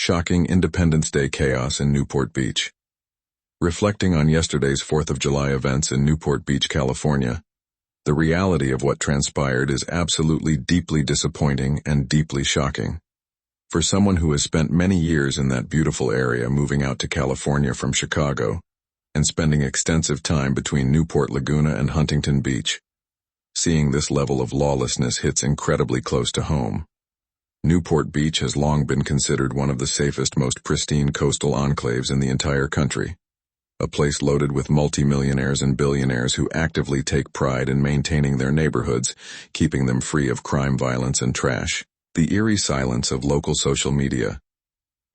Shocking Independence Day chaos in Newport Beach. Reflecting on yesterday's 4th of July events in Newport Beach, California, the reality of what transpired is absolutely deeply disappointing and deeply shocking. For someone who has spent many years in that beautiful area, moving out to California from Chicago, and spending extensive time between Newport Laguna and Huntington Beach, seeing this level of lawlessness hits incredibly close to home. Newport Beach has long been considered one of the safest, most pristine coastal enclaves in the entire country. A place loaded with multimillionaires and billionaires who actively take pride in maintaining their neighborhoods, keeping them free of crime, violence, and trash. The eerie silence of local social media.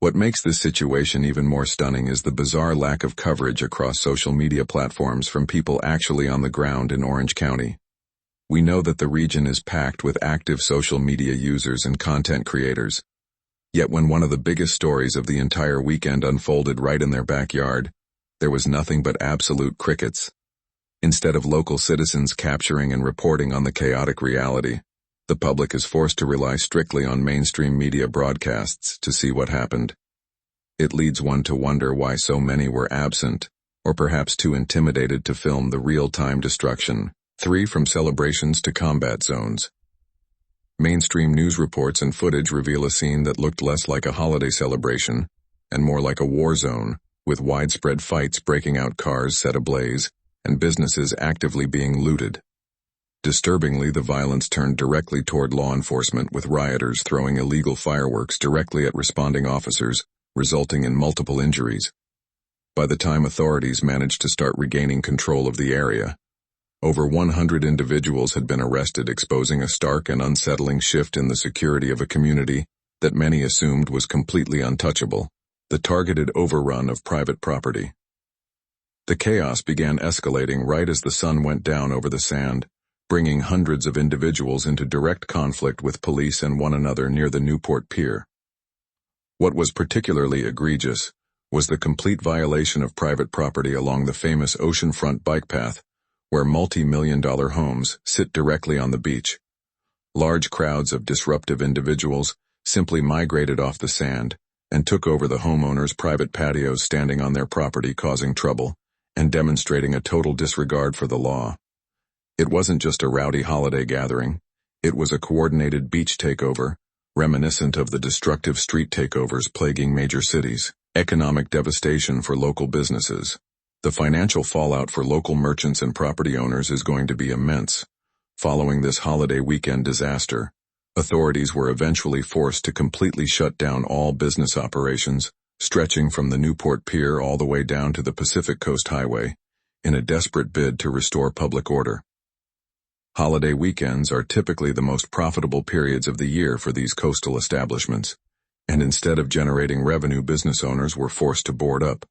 What makes this situation even more stunning is the bizarre lack of coverage across social media platforms from people actually on the ground in Orange County. We know that the region is packed with active social media users and content creators. Yet when one of the biggest stories of the entire weekend unfolded right in their backyard, there was nothing but absolute crickets. Instead of local citizens capturing and reporting on the chaotic reality, the public is forced to rely strictly on mainstream media broadcasts to see what happened. It leads one to wonder why so many were absent, or perhaps too intimidated to film the real-time destruction. 3. From celebrations to combat zones. Mainstream news reports and footage reveal a scene that looked less like a holiday celebration and more like a war zone, with widespread fights breaking out, cars set ablaze, and businesses actively being looted. Disturbingly, the violence turned directly toward law enforcement, with rioters throwing illegal fireworks directly at responding officers, resulting in multiple injuries. By the time authorities managed to start regaining control of the area, over 100 individuals had been arrested, exposing a stark and unsettling shift in the security of a community that many assumed was completely untouchable, the targeted overrun of private property. The chaos began escalating right as the sun went down over the sand, bringing hundreds of individuals into direct conflict with police and one another near the Newport Pier. What was particularly egregious was the complete violation of private property along the famous oceanfront bike path, where multi-million-dollar homes sit directly on the beach. Large crowds of disruptive individuals simply migrated off the sand and took over the homeowners' private patios, standing on their property, causing trouble and demonstrating a total disregard for the law. It wasn't just a rowdy holiday gathering, it was a coordinated beach takeover, reminiscent of the destructive street takeovers plaguing major cities. Economic devastation for local businesses. The financial fallout for local merchants and property owners is going to be immense. Following this holiday weekend disaster, authorities were eventually forced to completely shut down all business operations, stretching from the Newport Pier all the way down to the Pacific Coast Highway, in a desperate bid to restore public order. Holiday weekends are typically the most profitable periods of the year for these coastal establishments, and instead of generating revenue, business owners were forced to board up,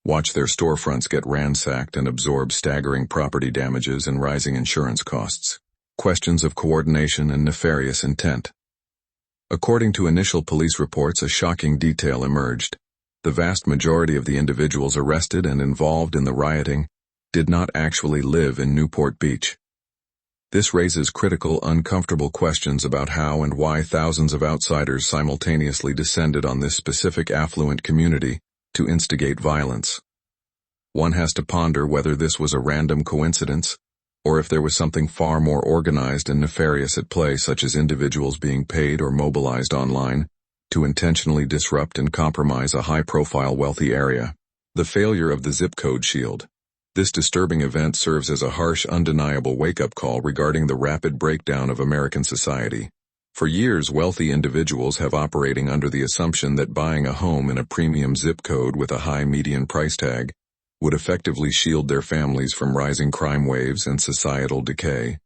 watch their storefronts get ransacked, and absorb staggering property damages and rising insurance costs. Questions of coordination and nefarious intent. According to initial police reports, a shocking detail emerged. The vast majority of the individuals arrested and involved in the rioting did not actually live in Newport Beach. This raises critical, uncomfortable questions about how and why thousands of outsiders simultaneously descended on this specific affluent community to instigate violence. One has to ponder whether this was a random coincidence, or if there was something far more organized and nefarious at play, such as individuals being paid or mobilized online to intentionally disrupt and compromise a high-profile wealthy area. The failure of the zip code shield. This disturbing event serves as a harsh, undeniable wake-up call regarding the rapid breakdown of American society. For years, wealthy individuals have operating under the assumption that buying a home in a premium zip code with a high median price tag would effectively shield their families from rising crime waves and societal decay.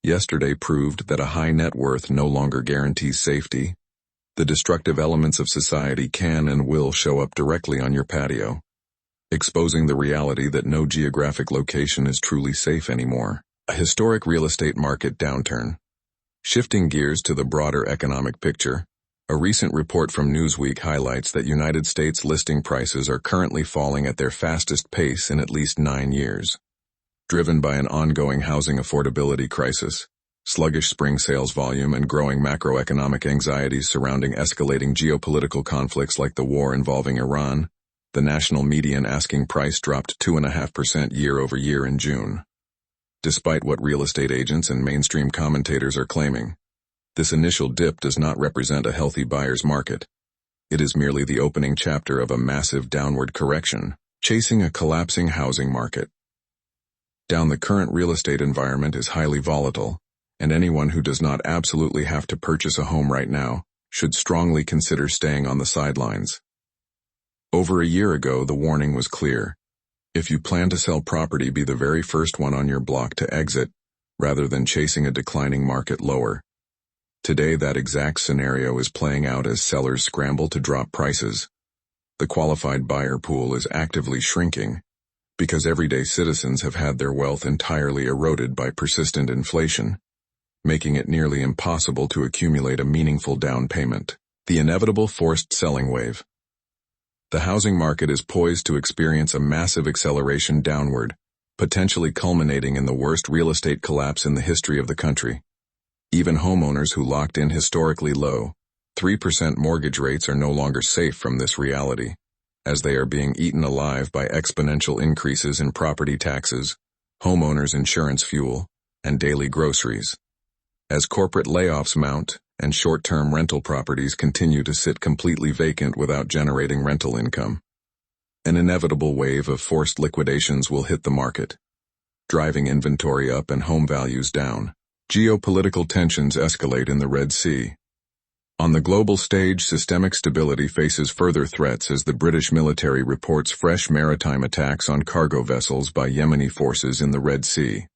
Yesterday proved that a high net worth no longer guarantees safety. The destructive elements of society can and will show up directly on your patio, exposing the reality that no geographic location is truly safe anymore. A historic real estate market downturn. Shifting gears to the broader economic picture, a recent report from Newsweek highlights that United States listing prices are currently falling at their fastest pace in at least 9 years. Driven by an ongoing housing affordability crisis, sluggish spring sales volume, and growing macroeconomic anxieties surrounding escalating geopolitical conflicts like the war involving Iran, the national median asking price dropped 2.5% year-over-year in June. Despite what real estate agents and mainstream commentators are claiming, this initial dip does not represent a healthy buyer's market. It is merely the opening chapter of a massive downward correction, chasing a collapsing housing market. The current real estate environment is highly volatile, and anyone who does not absolutely have to purchase a home right now should strongly consider staying on the sidelines. Over a year ago, the warning was clear. If you plan to sell property, be the very first one on your block to exit, rather than chasing a declining market lower. Today, that exact scenario is playing out as sellers scramble to drop prices. The qualified buyer pool is actively shrinking, because everyday citizens have had their wealth entirely eroded by persistent inflation, making it nearly impossible to accumulate a meaningful down payment. The inevitable forced selling wave. The housing market is poised to experience a massive acceleration downward, potentially culminating in the worst real estate collapse in the history of the country. Even homeowners who locked in historically low, 3% mortgage rates are no longer safe from this reality, as they are being eaten alive by exponential increases in property taxes, homeowners' insurance fuel, and daily groceries. As corporate layoffs mount and short-term rental properties continue to sit completely vacant without generating rental income, an inevitable wave of forced liquidations will hit the market, driving inventory up and home values down. Geopolitical tensions escalate in the Red Sea. On the global stage, systemic stability faces further threats as the British military reports fresh maritime attacks on cargo vessels by Yemeni forces in the Red Sea.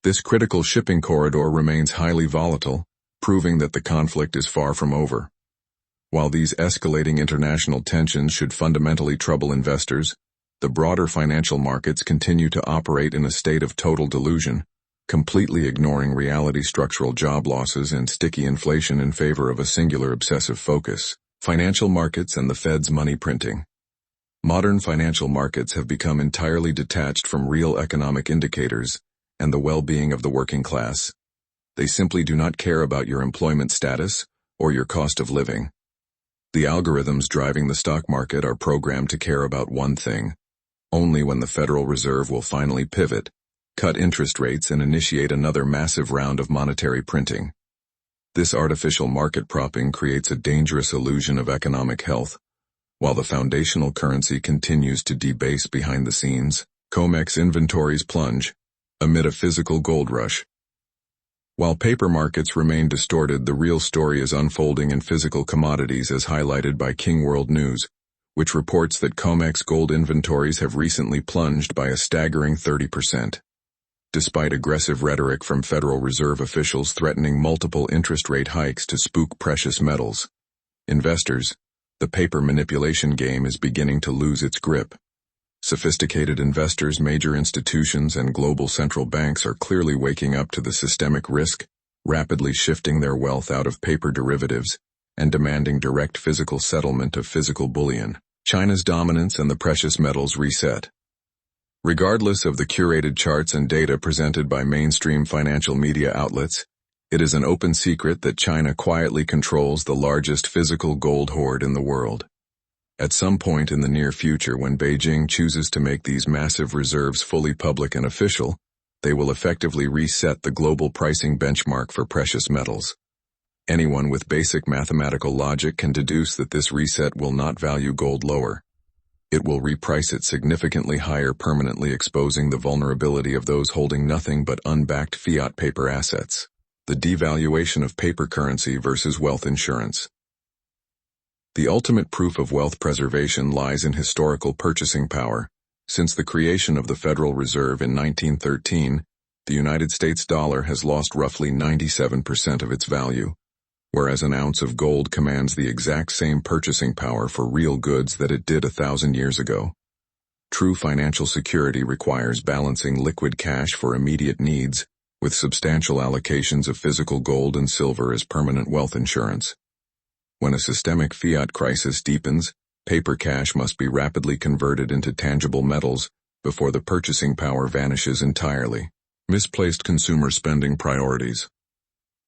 This critical shipping corridor remains highly volatile, proving that the conflict is far from over. While these escalating international tensions should fundamentally trouble investors, the broader financial markets continue to operate in a state of total delusion, completely ignoring reality, structural job losses, and sticky inflation in favor of a singular obsessive focus: financial markets and the Fed's money printing. Modern financial markets have become entirely detached from real economic indicators and the well-being of the working class. They simply do not care about your employment status or your cost of living. The algorithms driving the stock market are programmed to care about one thing: only when the Federal Reserve will finally pivot, cut interest rates, and initiate another massive round of monetary printing. This artificial market propping creates a dangerous illusion of economic health, while the foundational currency continues to debase behind the scenes. COMEX inventories plunge amid a physical gold rush. While paper markets remain distorted, the real story is unfolding in physical commodities, as highlighted by King World News, which reports that COMEX gold inventories have recently plunged by a staggering 30%. Despite aggressive rhetoric from Federal Reserve officials threatening multiple interest rate hikes to spook precious metals investors, the paper manipulation game is beginning to lose its grip. Sophisticated investors, major institutions, and global central banks are clearly waking up to the systemic risk, rapidly shifting their wealth out of paper derivatives and demanding direct physical settlement of physical bullion. China's dominance and the precious metals reset. Regardless of the curated charts and data presented by mainstream financial media outlets, it is an open secret that China quietly controls the largest physical gold hoard in the world. At some point in the near future, when Beijing chooses to make these massive reserves fully public and official, they will effectively reset the global pricing benchmark for precious metals. Anyone with basic mathematical logic can deduce that this reset will not value gold lower. It will reprice it significantly higher, permanently exposing the vulnerability of those holding nothing but unbacked fiat paper assets. The devaluation of paper currency versus wealth insurance. The ultimate proof of wealth preservation lies in historical purchasing power. Since the creation of the Federal Reserve in 1913, the United States dollar has lost roughly 97% of its value, whereas an ounce of gold commands the exact same purchasing power for real goods that it did 1,000 years ago. True financial security requires balancing liquid cash for immediate needs with substantial allocations of physical gold and silver as permanent wealth insurance. When a systemic fiat crisis deepens, paper cash must be rapidly converted into tangible metals before the purchasing power vanishes entirely. Misplaced consumer spending priorities.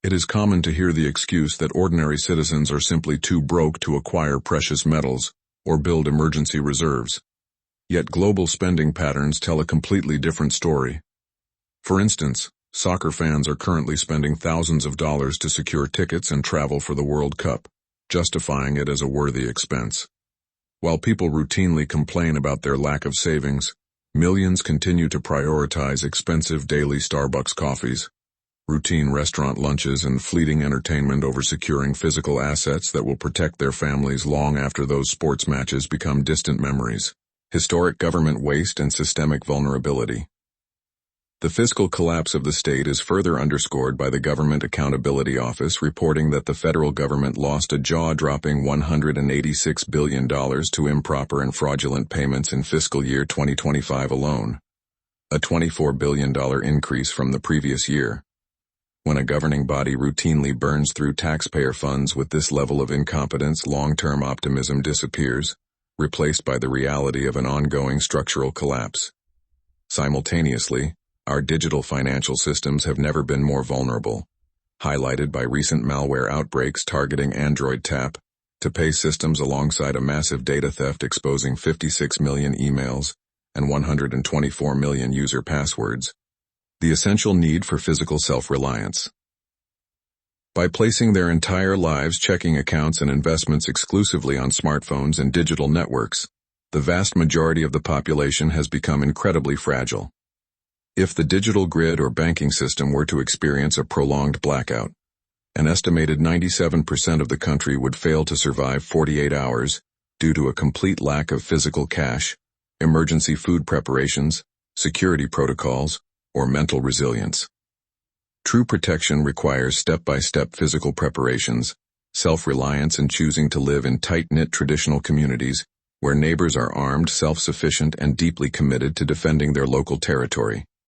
It is common to hear the excuse that ordinary citizens are simply too broke to acquire precious metals or build emergency reserves. Yet global spending patterns tell a completely different story. For instance, soccer fans are currently spending thousands of dollars to secure tickets and travel for the World Cup, justifying it as a worthy expense. While people routinely complain about their lack of savings, millions continue to prioritize expensive daily Starbucks coffees, routine restaurant lunches, and fleeting entertainment over securing physical assets that will protect their families long after those sports matches become distant memories. Historic government waste and systemic vulnerability. The fiscal collapse of the state is further underscored by the Government Accountability Office reporting that the federal government lost a jaw-dropping $186 billion to improper and fraudulent payments in fiscal year 2025 alone, a $24 billion increase from the previous year. When a governing body routinely burns through taxpayer funds with this level of incompetence, long-term optimism disappears, replaced by the reality of an ongoing structural collapse. Simultaneously, our digital financial systems have never been more vulnerable, highlighted by recent malware outbreaks targeting Android Tap, to pay systems alongside a massive data theft exposing 56 million emails and 124 million user passwords. The essential need for physical self-reliance. By placing their entire lives, checking accounts, and investments exclusively on smartphones and digital networks, the vast majority of the population has become incredibly fragile. If the digital grid or banking system were to experience a prolonged blackout, an estimated 97% of the country would fail to survive 48 hours due to a complete lack of physical cash, emergency food preparations, security protocols, or mental resilience. True protection requires step-by-step physical preparations, self-reliance, and choosing to live in tight-knit traditional communities where neighbors are armed, self-sufficient, and deeply committed to defending their local territory.